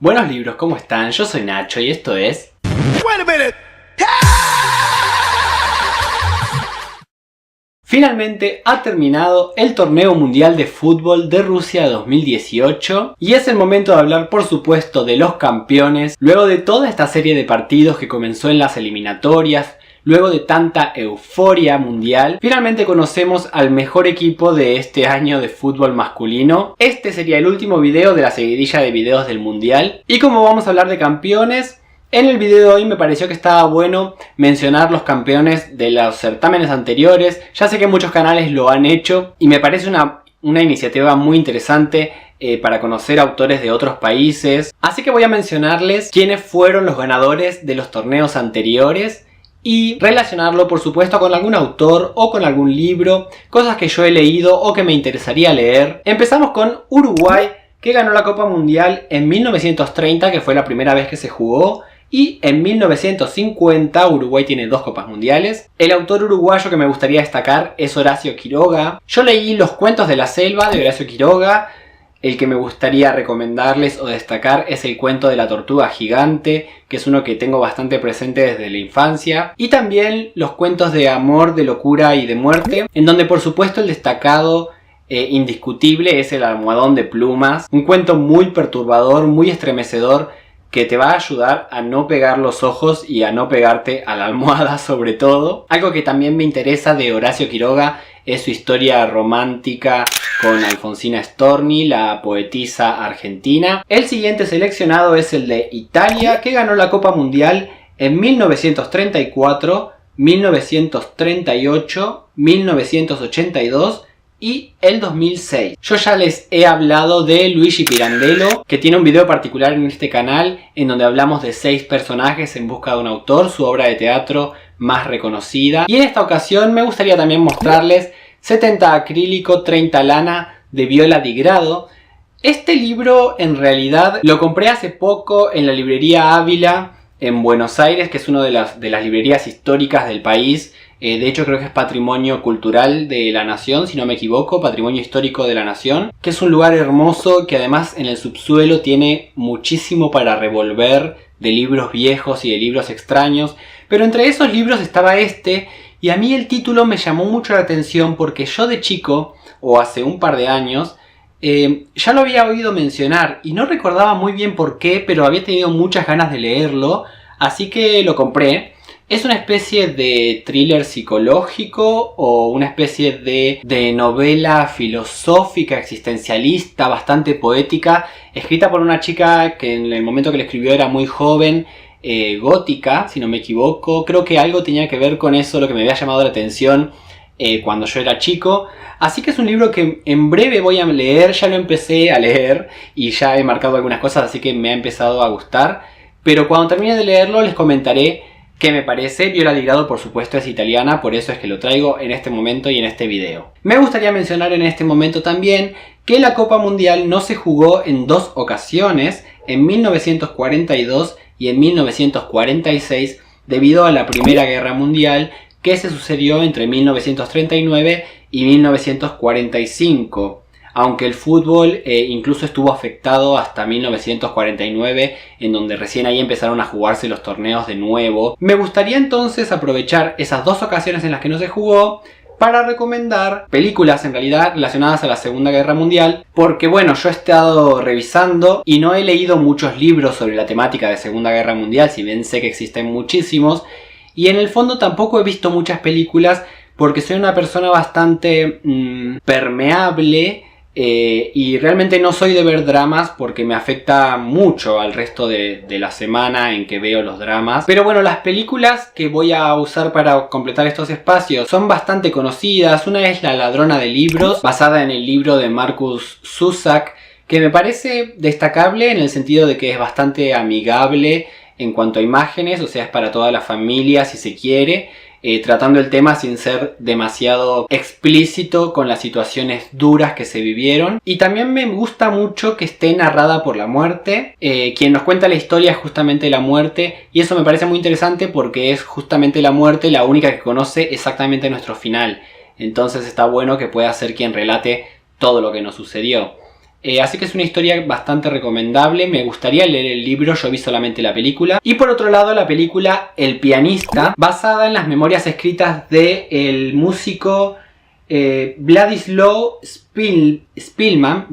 Buenos libros, ¿cómo están? Yo soy Nacho y esto es... Finalmente ha terminado el torneo mundial de fútbol de Rusia 2018 y es el momento de hablar, por supuesto, de los campeones. Luego de toda esta serie de partidos que comenzó en las eliminatorias, luego de tanta euforia mundial, finalmente conocemos al mejor equipo de este año de fútbol masculino. Este sería el último video de la seguidilla de videos del mundial. Y como vamos a hablar de campeones, en el video de hoy me pareció que estaba bueno mencionar los campeones de los certámenes anteriores. Ya sé que muchos canales lo han hecho y me parece una iniciativa muy interesante para conocer autores de otros países. Así que voy a mencionarles quiénes fueron los ganadores de los torneos anteriores y relacionarlo, por supuesto, con algún autor o con algún libro, cosas que yo he leído o que me interesaría leer. Empezamos con Uruguay, que ganó la Copa Mundial en 1930, que fue la primera vez que se jugó. Y en 1950 Uruguay tiene 2 Copas Mundiales. El autor uruguayo que me gustaría destacar es Horacio Quiroga. Yo leí Los Cuentos de la Selva de Horacio Quiroga. El que me gustaría recomendarles o destacar es El Cuento de la Tortuga Gigante, que es uno que tengo bastante presente desde la infancia. Y también los cuentos de amor, de locura y de muerte, en donde por supuesto el destacado indiscutible es El Almohadón de Plumas. Un cuento muy perturbador, muy estremecedor, que te va a ayudar a no pegar los ojos y a no pegarte a la almohada sobre todo. Algo que también me interesa de Horacio Quiroga es su historia romántica con Alfonsina Storni, la poetisa argentina. El siguiente seleccionado es el de Italia, que ganó la Copa Mundial en 1934, 1938, 1982 y el 2006. Yo ya les he hablado de Luigi Pirandello, que tiene un video particular en este canal en donde hablamos de 6 personajes en busca de un autor, su obra de teatro más reconocida. Y en esta ocasión me gustaría también mostrarles 70 acrílico, 30 lana de Viola Di Grado. Este libro en realidad lo compré hace poco en la librería Ávila en Buenos Aires, que es una de las librerías históricas del país. De hecho creo que es patrimonio cultural de la nación, si no me equivoco, patrimonio histórico de la nación, que es un lugar hermoso que además en el subsuelo tiene muchísimo para revolver de libros viejos y de libros extraños. Pero entre esos libros estaba este, y a mí el título me llamó mucho la atención porque yo de chico, o hace un par de años, ya lo había oído mencionar y no recordaba muy bien por qué, pero había tenido muchas ganas de leerlo, así que lo compré. Es una especie de thriller psicológico o una especie de novela filosófica, existencialista, bastante poética, escrita por una chica que en el momento que la escribió era muy joven, gótica, si no me equivoco. Creo que algo tenía que ver con eso, lo que me había llamado la atención cuando yo era chico. Así que es un libro que en breve voy a leer, ya lo empecé a leer y ya he marcado algunas cosas, así que me ha empezado a gustar. Pero cuando termine de leerlo les comentaré qué me parece. Viola Di Grado por supuesto es italiana, por eso es que lo traigo en este momento y en este video. Me gustaría mencionar en este momento también que la Copa Mundial no se jugó en 2 ocasiones, en 1942 y en 1946, debido a la Primera Guerra Mundial que se sucedió entre 1939 y 1945. Aunque el fútbol incluso estuvo afectado hasta 1949, en donde recién ahí empezaron a jugarse los torneos de nuevo. Me gustaría entonces aprovechar esas 2 ocasiones en las que no se jugó para recomendar películas en realidad relacionadas a la Segunda Guerra Mundial, porque bueno, yo he estado revisando y no he leído muchos libros sobre la temática de Segunda Guerra Mundial, si bien sé que existen muchísimos, y en el fondo tampoco he visto muchas películas porque soy una persona bastante permeable. Y realmente no soy de ver dramas porque me afecta mucho al resto de la semana en que veo los dramas. Pero bueno, las películas que voy a usar para completar estos espacios son bastante conocidas. Una es La Ladrona de Libros, basada en el libro de Markus Zusak, que me parece destacable en el sentido de que es bastante amigable en cuanto a imágenes, o sea, es para toda la familia si se quiere. Tratando el tema sin ser demasiado explícito con las situaciones duras que se vivieron. Y también me gusta mucho que esté narrada por la muerte. Quien nos cuenta la historia es justamente la muerte, y eso me parece muy interesante porque es justamente la muerte la única que conoce exactamente nuestro final. Entonces está bueno que pueda ser quien relate todo lo que nos sucedió. Así que es una historia bastante recomendable. Me gustaría leer el libro, yo vi solamente la película. Y por otro lado, la película El pianista, basada en las memorias escritas del músico Vladislav Spilman,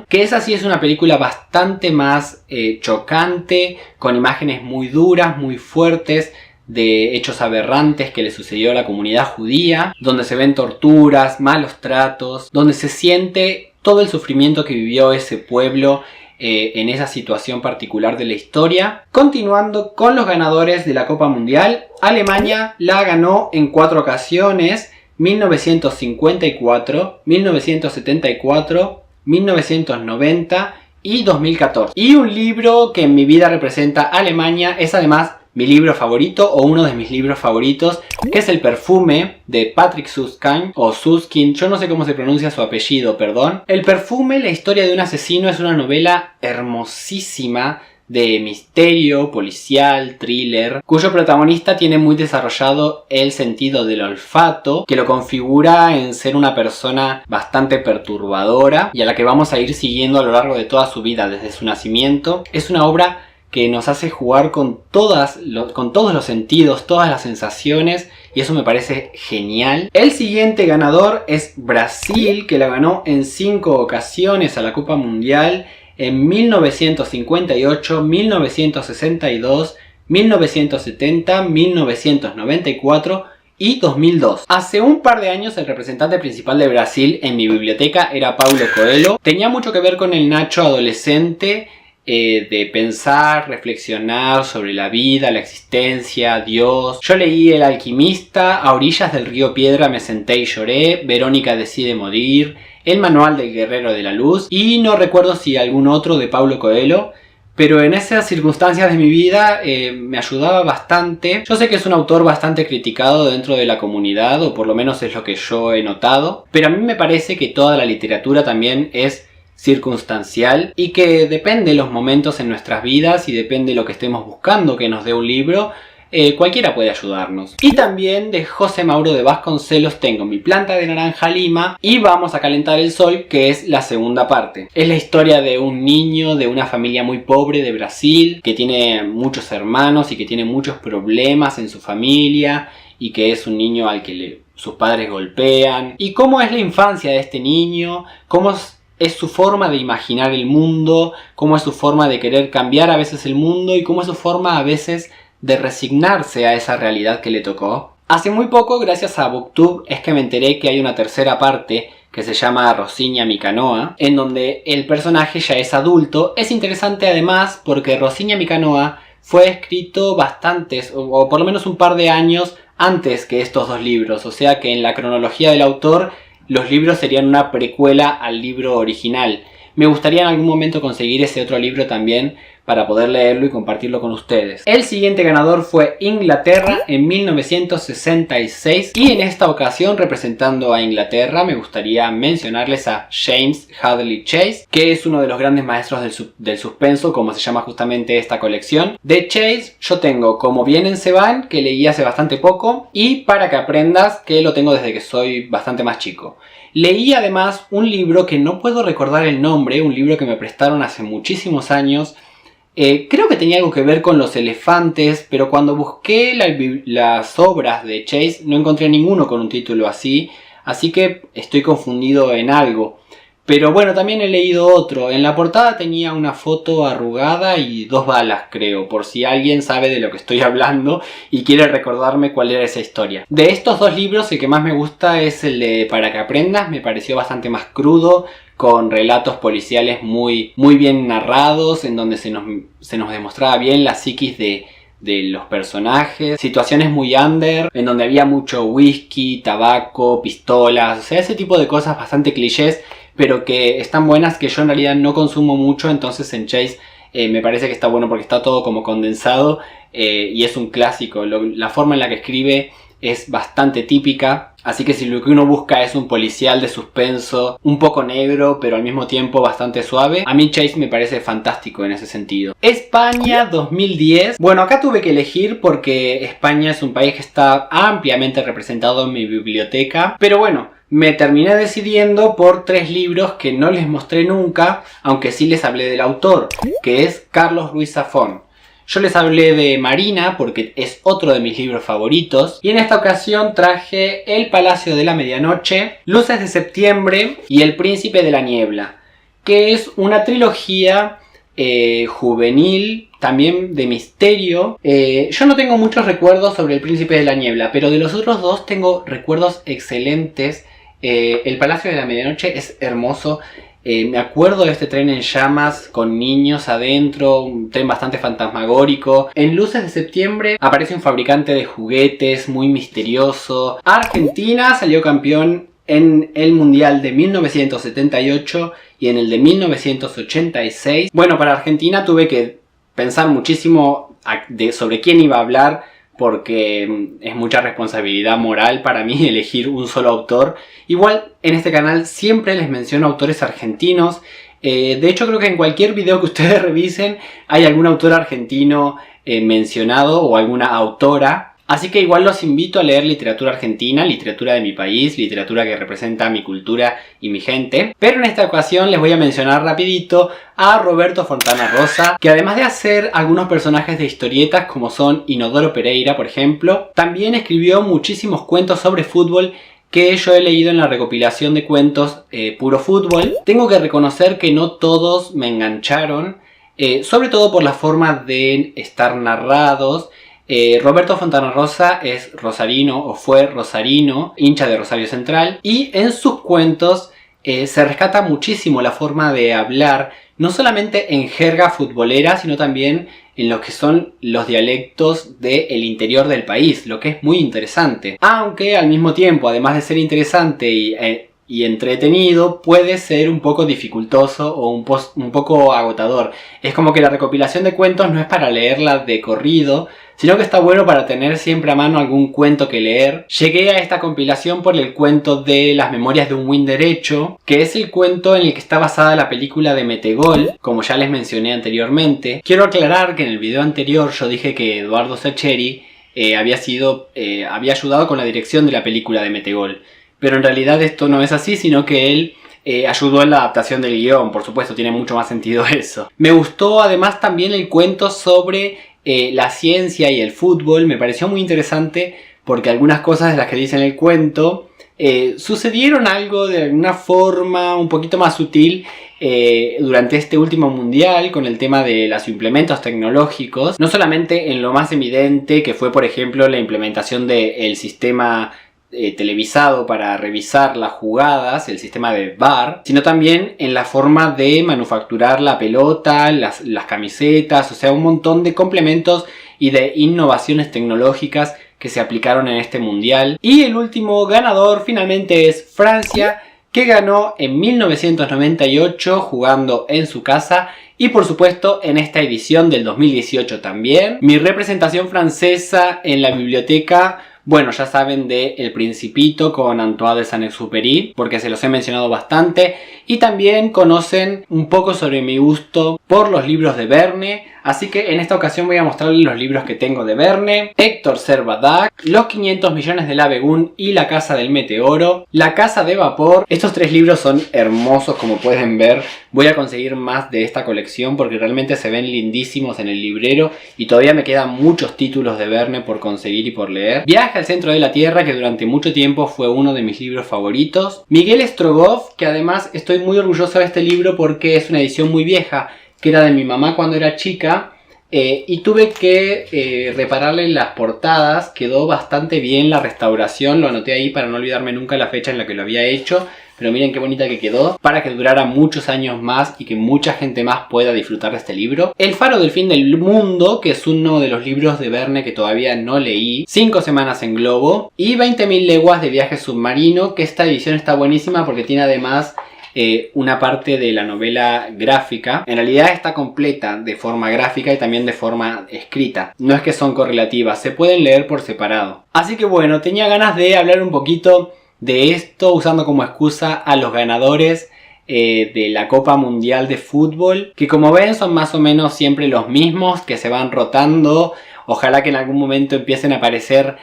que esa sí es una película bastante más chocante, con imágenes muy duras, muy fuertes, de hechos aberrantes que le sucedió a la comunidad judía, donde se ven torturas, malos tratos, donde se siente todo el sufrimiento que vivió ese pueblo en esa situación particular de la historia. Continuando con los ganadores de la Copa Mundial, Alemania la ganó en 4 ocasiones: 1954, 1974, 1990 y 2014. Y un libro que en mi vida representa a Alemania es además mi libro favorito, o uno de mis libros favoritos, que es El perfume, de Patrick Süskind, o Süskind, yo no sé cómo se pronuncia su apellido, perdón. El perfume, la historia de un asesino, es una novela hermosísima de misterio, policial, thriller, cuyo protagonista tiene muy desarrollado el sentido del olfato, que lo configura en ser una persona bastante perturbadora y a la que vamos a ir siguiendo a lo largo de toda su vida, desde su nacimiento. Es una obra que nos hace jugar con todos los sentidos, todas las sensaciones, y eso me parece genial. El siguiente ganador es Brasil, que la ganó en 5 ocasiones a la Copa Mundial, en 1958, 1962, 1970, 1994 y 2002. Hace un par de años el representante principal de Brasil en mi biblioteca era Paulo Coelho. Tenía mucho que ver con el Nacho adolescente, de pensar, reflexionar sobre la vida, la existencia, Dios. Yo leí El alquimista, A orillas del río Piedra me senté y lloré, Verónica decide morir, El manual del guerrero de la luz, y no recuerdo si algún otro de Paulo Coelho, pero en esas circunstancias de mi vida me ayudaba bastante. Yo sé que es un autor bastante criticado dentro de la comunidad, o por lo menos es lo que yo he notado, pero a mí me parece que toda la literatura también es circunstancial y que depende de los momentos en nuestras vidas y depende de lo que estemos buscando que nos dé un libro. Cualquiera puede ayudarnos. Y también de José Mauro de Vasconcelos tengo Mi planta de naranja lima y Vamos a calentar el sol, que es la segunda parte. Es la historia de un niño de una familia muy pobre de Brasil, que tiene muchos hermanos y que tiene muchos problemas en su familia, y que es un niño al que sus padres golpean. Y cómo es la infancia de este niño, cómo es su forma de imaginar el mundo, cómo es su forma de querer cambiar a veces el mundo y cómo es su forma a veces de resignarse a esa realidad que le tocó. Hace muy poco, gracias a Booktube, es que me enteré que hay una tercera parte que se llama Rosinha mi canoa, en donde el personaje ya es adulto. Es interesante además porque Rosinha mi canoa fue escrito bastantes, o por lo menos un par de años antes que estos dos libros, o sea que en la cronología del autor los libros serían una precuela al libro original. Me gustaría en algún momento conseguir ese otro libro también para poder leerlo y compartirlo con ustedes. El siguiente ganador fue Inglaterra en 1966 y en esta ocasión, representando a Inglaterra, me gustaría mencionarles a James Hadley Chase, que es uno de los grandes maestros del suspenso, como se llama justamente esta colección. De Chase yo tengo Como vienen se van, que leí hace bastante poco, y Para que aprendas, que lo tengo desde que soy bastante más chico. Leí además un libro que no puedo recordar el nombre, un libro que me prestaron hace muchísimos años. Creo que tenía algo que ver con los elefantes, pero cuando busqué las obras de Chase no encontré ninguno con un título así, así que estoy confundido en algo. Pero bueno, también he leído otro. En la portada tenía una foto arrugada y 2 balas, creo, por si alguien sabe de lo que estoy hablando y quiere recordarme cuál era esa historia. De estos 2 libros, el que más me gusta es el de Para que aprendas. Me pareció bastante más crudo, con relatos policiales muy bien narrados, en donde se nos demostraba bien la psiquis de los personajes, situaciones muy under, en donde había mucho whisky, tabaco, pistolas, o sea, ese tipo de cosas bastante clichés, pero que están buenas, que yo en realidad no consumo mucho. Entonces en Chase me parece que está bueno porque está todo como condensado, y es un clásico. La forma en la que escribe es bastante típica, así que si lo que uno busca es un policial de suspenso un poco negro pero al mismo tiempo bastante suave, a mí Chase me parece fantástico en ese sentido. España 2010. Bueno, acá tuve que elegir porque España es un país que está ampliamente representado en mi biblioteca, pero bueno, me terminé decidiendo por 3 libros que no les mostré nunca, aunque sí les hablé del autor, que es Carlos Ruiz Zafón. Yo les hablé de Marina porque es otro de mis libros favoritos, y en esta ocasión traje El Palacio de la Medianoche, Luces de Septiembre y El Príncipe de la Niebla, que es una trilogía juvenil, también de misterio. Yo no tengo muchos recuerdos sobre El Príncipe de la Niebla, pero de los otros dos tengo recuerdos excelentes. El Palacio de la Medianoche es hermoso. Me acuerdo de este tren en llamas con niños adentro, un tren bastante fantasmagórico. En Luces de Septiembre aparece un fabricante de juguetes muy misterioso. Argentina salió campeón en el Mundial de 1978 y en el de 1986. Bueno, para Argentina tuve que pensar muchísimo sobre quién iba a hablar, porque es mucha responsabilidad moral para mí elegir un solo autor. Igual en este canal siempre les menciono autores argentinos. De hecho, creo que en cualquier video que ustedes revisen hay algún autor argentino mencionado, o alguna autora. Así que igual los invito a leer literatura argentina, literatura de mi país, literatura que representa mi cultura y mi gente. Pero en esta ocasión les voy a mencionar rapidito a Roberto Fontana Rosa, que además de hacer algunos personajes de historietas como son Inodoro Pereira, por ejemplo, también escribió muchísimos cuentos sobre fútbol que yo he leído en la recopilación de cuentos Puro Fútbol. Tengo que reconocer que no todos me engancharon, sobre todo por la forma de estar narrados. Roberto Fontana Rosa es rosarino, o fue rosarino, hincha de Rosario Central, y en sus cuentos se rescata muchísimo la forma de hablar, no solamente en jerga futbolera, sino también en lo que son los dialectos del interior del país, lo que es muy interesante. Aunque al mismo tiempo, además de ser interesante y entretenido, puede ser un poco dificultoso o un poco agotador. Es como que la recopilación de cuentos no es para leerla de corrido, sino que está bueno para tener siempre a mano algún cuento que leer. Llegué a esta compilación por el cuento de Las Memorias de un Win Derecho, que es el cuento en el que está basada la película de Metegol, como ya les mencioné anteriormente. Quiero aclarar que en el video anterior yo dije que Eduardo Sacheri había ayudado con la dirección de la película de Metegol, pero en realidad esto no es así, sino que él ayudó en la adaptación del guión. Por supuesto, tiene mucho más sentido eso. Me gustó además también el cuento sobre la ciencia y el fútbol. Me pareció muy interesante porque algunas cosas de las que dice en el cuento sucedieron algo de alguna forma un poquito más sutil durante este último mundial, con el tema de los implementos tecnológicos. No solamente en lo más evidente, que fue por ejemplo la implementación del sistema televisado para revisar las jugadas, el sistema de VAR, sino también en la forma de manufacturar la pelota, las camisetas, o sea, un montón de complementos y de innovaciones tecnológicas que se aplicaron en este mundial. Y el último ganador finalmente es Francia, que ganó en 1998 jugando en su casa, y por supuesto en esta edición del 2018 también. Mi representación francesa en la biblioteca, bueno, ya saben de El Principito con Antoine de Saint-Exupéry, porque se los he mencionado bastante, y también conocen un poco sobre mi gusto por los libros de Verne, así que en esta ocasión voy a mostrarles los libros que tengo de Verne: Héctor Servadac, Los 500 millones de l'Abegun y La Casa del Meteoro, La Casa de Vapor. Estos 3 libros son hermosos, como pueden ver. Voy a conseguir más de esta colección porque realmente se ven lindísimos en el librero y todavía me quedan muchos títulos de Verne por conseguir y por leer. Viaje al centro de la Tierra, que durante mucho tiempo fue uno de mis libros favoritos. Miguel Strogoff, que además estoy muy orgulloso de este libro porque es una edición muy vieja, que era de mi mamá cuando era chica, y tuve que repararle las portadas. Quedó bastante bien la restauración, lo anoté ahí para no olvidarme nunca la fecha en la que lo había hecho, pero miren qué bonita que quedó, para que durara muchos años más y que mucha gente más pueda disfrutar de este libro. El Faro del Fin del Mundo, que es uno de los libros de Verne que todavía no leí, 5 semanas en globo, y 20.000 leguas de viaje submarino, que esta edición está buenísima porque tiene además una parte de la novela gráfica. En realidad está completa de forma gráfica y también de forma escrita. No es que son correlativas, se pueden leer por separado. Así que bueno, tenía ganas de hablar un poquito de esto usando como excusa a los ganadores de la Copa Mundial de Fútbol, que como ven son más o menos siempre los mismos, que se van rotando Ojalá que en algún momento empiecen a aparecer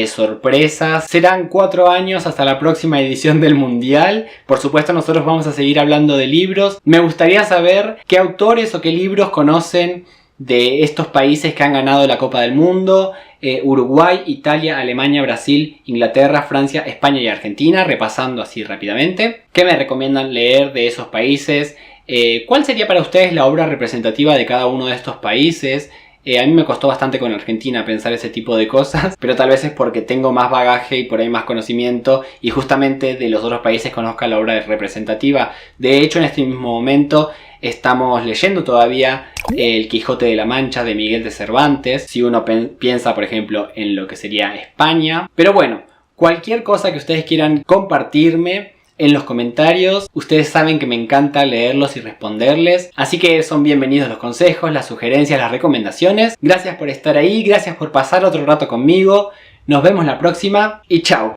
sorpresas. Serán 4 años hasta la próxima edición del Mundial. Por supuesto, nosotros vamos a seguir hablando de libros. Me gustaría saber qué autores o qué libros conocen de estos países que han ganado la Copa del Mundo. Uruguay, Italia, Alemania, Brasil, Inglaterra, Francia, España y Argentina. Repasando así rápidamente. ¿Qué me recomiendan leer de esos países? ¿Cuál sería para ustedes la obra representativa de cada uno de estos países? A mí me costó bastante con Argentina pensar ese tipo de cosas, pero tal vez es porque tengo más bagaje y por ahí más conocimiento y justamente de los otros países conozca la obra representativa. De hecho, en este mismo momento estamos leyendo todavía El Quijote de la Mancha de Miguel de Cervantes, si uno piensa por ejemplo en lo que sería España. Pero bueno, cualquier cosa que ustedes quieran compartirme en los comentarios, ustedes saben que me encanta leerlos y responderles, así que son bienvenidos los consejos, las sugerencias, las recomendaciones. Gracias por estar ahí, gracias por pasar otro rato conmigo, nos vemos la próxima y chao.